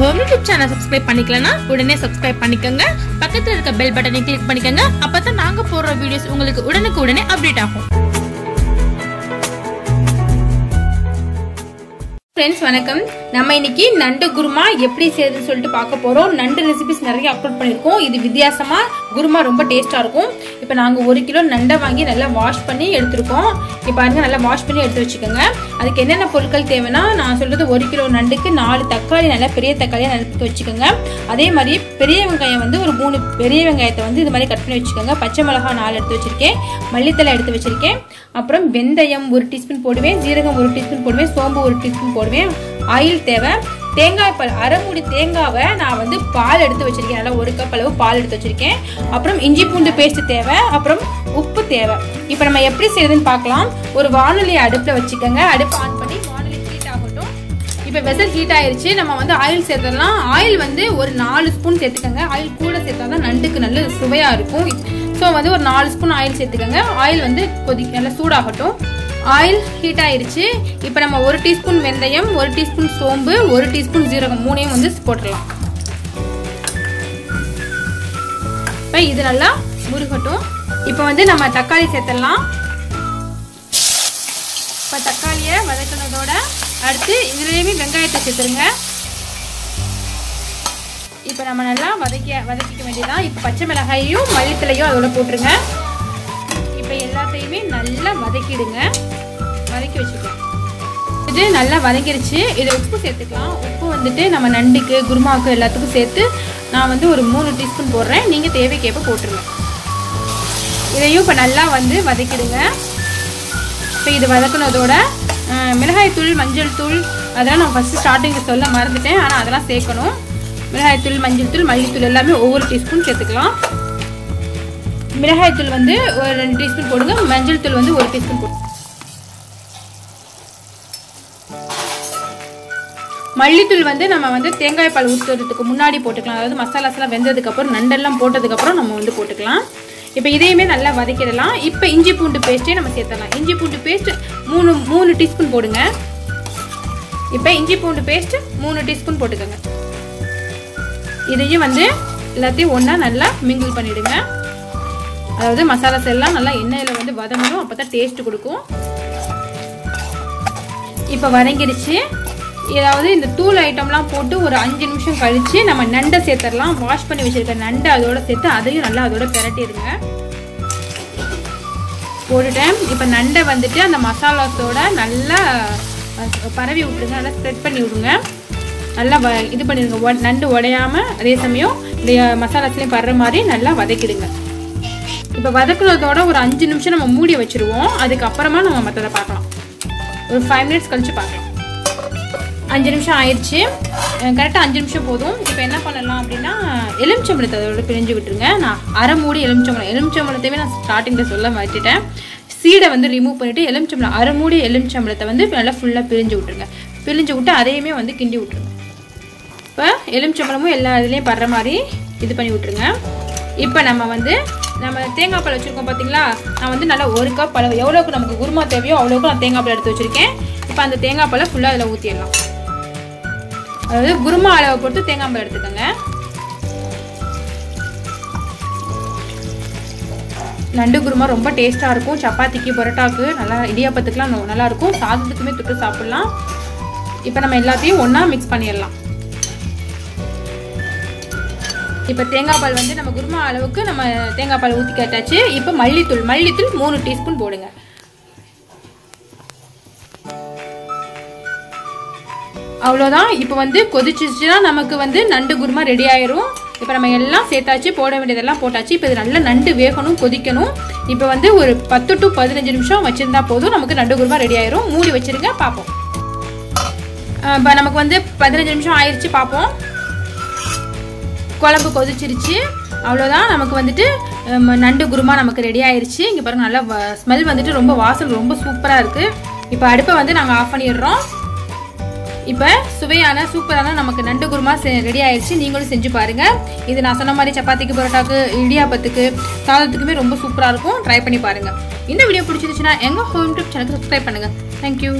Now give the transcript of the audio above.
Home YouTube channel subscribe பண்ணிக்கலனா உடனே subscribe பண்ணிக்கங்க. பக்கத்துல இருக்க பெல் பட்டனை கிளிக் பண்ணிக்கங்க. அப்பதான் நாங்க போடுற வீடியோஸ் உங்களுக்கு உடனுக்குடனே அப்டேட் ஆகும். ஃப்ரெண்ட்ஸ் வணக்கம். நம்ம இன்னைக்கு நண்டு குருமா எப்படி செய்யறதுன்னு சொல்லிட்டு பார்க்க போறோம். நண்டு ரெசிபிஸ் நிறைய அப்லோட் பண்ணிருக்கோம். இது வித்தியாசமா குருமா ரொம்ப டேஸ்டா இருக்கும். இப்போ நாங்க 1 கிலோ நண்டை வாங்கி நல்லா வாஷ் பண்ணி எடுத்துருக்கோம். இப்போ பாருங்க நல்லா வாஷ் பண்ணி எடுத்து வச்சுக்கோங்க. அதுக்கு என்னென்ன பொருட்கள் தேவைன்னா நான் சொல்றது 1 கிலோ நண்டுக்கு 4 தக்காளி நல்லா பெரிய தக்காளியா நறுக்கி வச்சுக்கோங்க. அதே மாதிரி பெரிய வெங்காயம் வந்து ஒரு 3 பெரிய வெங்காயத்தை வந்து இது மாதிரி கட் பண்ணி வச்சுக்கோங்க. பச்சை மிளகாய் 4 எடுத்து வச்சிருக்கேன். மல்லித்தலை எடுத்து வச்சிருக்கேன். அப்புறம் வெந்தயம் 1 டீஸ்பூன் போடுவேன். ஜீரகம் 1 டீஸ்பூன் போடுவேன். சோம்பு 1 டீஸ்பூன் போடுவேன். ஆயில் தேவை. தேங்காய் பால் அரை மூடி தேங்காவை நான் வந்து பால் எடுத்து வச்சிருக்கேன். நல்லா 1 கப் அளவு பால் எடுத்து வச்சிருக்கேன். அப்புறம் இஞ்சி பூண்டு பேஸ்ட் தேவை. அப்புறம் உப்பு தேவை. இப்போ நம்ம எப்படி செய்யறதுன்னு பார்க்கலாம். ஒரு வானொலி அடுப்புல வச்சுக்கோங்க. அடுப்பு ஆன் பண்ணி வானொலி ஹீட் ஆகட்டும். இப்போ வெசல் ஹீட் ஆயிருச்சு. நம்ம வந்து ஆயில் சேர்த்துடலாம். ஆயில் வந்து ஒரு 4 ஸ்பூன் சேர்த்துக்கோங்க. ஆயில் கூட சேர்த்தாதான் நண்டுக்கு நல்ல சுவையா இருக்கும். ஸோ வந்து ஒரு 4 ஸ்பூன் ஆயில் சேர்த்துக்கோங்க. ஆயில் வந்து நல்லா சூடாகட்டும். ஆயில் ஹீட் ஆயிருச்சு. இப்போ நம்ம 1 டீஸ்பூன் வெந்தயம், 1 டீஸ்பூன் சோம்பு, 1 டீஸ்பூன் ஜீரகம் 3ஐயும் வந்து போட்டுடலாம். இப்போ இது நல்லா முருகட்டும். இப்போ வந்து நம்ம தக்காளி சேர்த்துடலாம். இப்போ தக்காளியை வதக்கினதோட அடுத்து இதுலேயுமே வெங்காயத்தை சேர்த்துருங்க. இப்போ நம்ம நல்லா வதக்கிக்க வேண்டியதான். இப்போ பச்சை மிளகாயையும் மல்லித்தலையும் அதோட போட்டுருங்க. இப்போ எல்லாத்தையுமே நல்லா வதக்கிடுங்க. வதக்கி வச்சுக்கலாம். இது நல்லா வதங்கிருச்சு. இதை உப்பு சேர்த்துக்கலாம். உப்பு வந்துட்டு நம்ம நண்டுக்கு குருமாவுக்கு எல்லாத்துக்கும் சேர்த்து நான் வந்து ஒரு 3 டீஸ்பூன் போடுறேன். நீங்கள் தேவைக்கேற்ப போட்டுருங்க. இதையும் இப்போ நல்லா வந்து வதக்கிடுங்க. இப்போ இது வதக்குனதோட மிளகாய் தூள், மஞ்சள் தூள் அதெல்லாம் நான் ஃபஸ்ட்டு ஸ்டார்டிங்கில் சொல்ல மறந்துட்டேன். ஆனால் அதெல்லாம் சேர்க்கணும். மிளகாய் தூள், மஞ்சள் தூள், மல்லித்தூள் எல்லாமே ஒவ்வொரு டீஸ்பூன் சேர்த்துக்கலாம். மிளகாய் தூள் வந்து ஒரு 2 டீஸ்பூன் போடுங்க. மஞ்சள் தூள் வந்து 1 டீஸ்பூன் போடுங்க. மல்லித்தூள் வந்து நம்ம வந்து தேங்காய் பால் ஊற்றுறதுக்கு முன்னாடி போட்டுக்கலாம். அதாவது மசாலாஸ் எல்லாம் வெந்ததுக்கு அப்புறம் நண்டெல்லாம் போட்டதுக்கு அப்புறம் நம்ம வந்து போட்டுக்கலாம். இப்போ இதையுமே நல்லா வதக்கிடலாம். இப்போ இஞ்சி பூண்டு பேஸ்ட்டே நம்ம சேர்த்துடலாம். இஞ்சி பூண்டு பேஸ்ட் 3 டீஸ்பூன் போடுங்க. இப்போ இஞ்சி பூண்டு பேஸ்ட் 3 டீஸ்பூன் போட்டுக்கோங்க. இதையும் வந்து எல்லாத்தையும் ஒன்றா நல்லா மிங்கிள் பண்ணிடுங்க. அதாவது மசாலாஸ் எல்லாம் நல்லா எண்ணெயில் வந்து வதங்கணும். அப்போ தான் டேஸ்ட் கொடுக்கும். இப்போ வதங்கிடுச்சு. ஏதாவது இந்த தூள் ஐட்டம்லாம் போட்டு ஒரு 5 நிமிஷம் கழிச்சு நம்ம நண்டை சேர்த்துடலாம். வாஷ் பண்ணி வச்சிருக்க நண்டை அதோட சேர்த்து அதையும் நல்லா அதோட பிரட்டிடுங்க. போட்டுட்டேன். இப்போ நண்டை வந்துட்டு அந்த மசாலாஸோட நல்லா பரவி விட்டுருங்க. நல்லா ஸ்ப்ரெட் பண்ணி விடுங்க. நல்லா இது பண்ணிடுங்க. நண்டு உடையாமல் அதே சமயம் இந்த மசாலாஸ்லேயும் படுற மாதிரி நல்லா வதக்கிடுங்க. இப்போ வதக்குனதோட ஒரு 5 நிமிஷம் நம்ம மூடி வச்சுருவோம். அதுக்கப்புறமா நம்ம மற்றதை பார்க்கலாம். ஒரு 5 மினிட்ஸ் கழிச்சு பார்க்கலாம். 5 நிமிஷம் ஆயிடுச்சு. கரெக்டாக 5 நிமிஷம் போதும். இப்போ என்ன பண்ணலாம் அப்படின்னா எலுமிச்சம்பழத்தை அதோட பிரிஞ்சு விட்டுருங்க. நான் அரை மூடி எலுமிச்சம்பழத்தையுமே நான் ஸ்டார்டிங்கில் சொல்ல மாட்டிட்டேன். சீடை வந்து ரிமூவ் பண்ணிவிட்டு அரை மூடி எலுமிச்சம்பழத்தை வந்து நல்லா ஃபுல்லாக பிரிஞ்சு விட்டுருங்க. பிரிஞ்சு விட்டு அதையுமே வந்து கிண்டி விட்டுருங்க. இப்போ எலுமிச்சம்பழமும் எல்லா இதுலேயும் படுற மாதிரி இது பண்ணி விட்டுருங்க. இப்போ நம்ம தேங்காய் பால் வச்சுருக்கோம் பார்த்தீங்களா. நான் வந்து நல்லா 1 கப் அளவு எவ்வளோக்கு நமக்கு குருமா தேவையோ அவ்வளோக்கு நான் தேங்காய் பால் எடுத்து வச்சுருக்கேன். இப்போ அந்த தேங்காய் பாலை ஃபுல்லாக அதில் ஊற்றிடலாம். அதாவது குருமா அளவை பொறுத்து தேங்காய் பால் எடுத்துக்கோங்க. நண்டு குருமா ரொம்ப டேஸ்ட்டாக இருக்கும். சப்பாத்திக்கு, பரோட்டாக்கு, நல்லா இடியாப்பத்துக்குலாம் நல்லாயிருக்கும். சாதத்துக்குமே தொட்டு சாப்பிட்லாம். இப்போ நம்ம எல்லாத்தையும் ஒன்றா மிக்ஸ் பண்ணிடலாம். இப்போ தேங்காய் பால் வந்து நம்ம குருமா அளவுக்கு நம்ம தேங்காய் பால் ஊற்றி கேட்டாச்சு. இப்போ மல்லித்தூள் 3 டீஸ்பூன் போடுங்க. அவ்வளோதான். இப்போ வந்து கொதிச்சிச்சுன்னா நமக்கு வந்து நண்டு குருமா ரெடி ஆயிரும். இப்போ நம்ம எல்லாம் சேர்த்தாச்சு. போட வேண்டியதெல்லாம் போட்டாச்சு. இப்போ இது நல்லா நண்டு வேகணும், கொதிக்கணும். இப்போ வந்து ஒரு 10 to 15 நிமிஷம் வச்சுருந்தா போதும். நமக்கு நண்டு குருமா ரெடி ஆயிரும். மூடி வச்சுருங்க. பார்ப்போம். இப்போ நமக்கு வந்து 15 நிமிஷம் ஆயிடுச்சு. பார்ப்போம். குழம்பு கொதிச்சிருச்சு. அவ்வளோதான். நமக்கு வந்துட்டு நண்டு குருமா நமக்கு ரெடி ஆயிடுச்சு. இங்கே பாருங்கள் நல்லா ஸ்மெல் வந்துட்டு ரொம்ப வாசல் ரொம்ப சூப்பராக இருக்குது. இப்போ அடுப்பை வந்து நாங்கள் ஆஃப் பண்ணிடுறோம். இப்போ சுவையான சூப்பரான நமக்கு நண்டு குருமா ரெடி ஆயிடுச்சு. நீங்களும் செஞ்சு பாருங்கள். இது நான் சொன்ன மாதிரி சப்பாத்திக்கு, பரோட்டாக்கு, இடியாப்பத்துக்கு, சாதத்துக்குமே ரொம்ப சூப்பராக இருக்கும். ட்ரை பண்ணி பாருங்கள். இந்த வீடியோ பிடிச்சிருச்சுன்னா எங்கள் ஹோம் யூடியூப் சேனலுக்கு சப்ஸ்கிரைப் பண்ணுங்கள். தேங்க்யூ.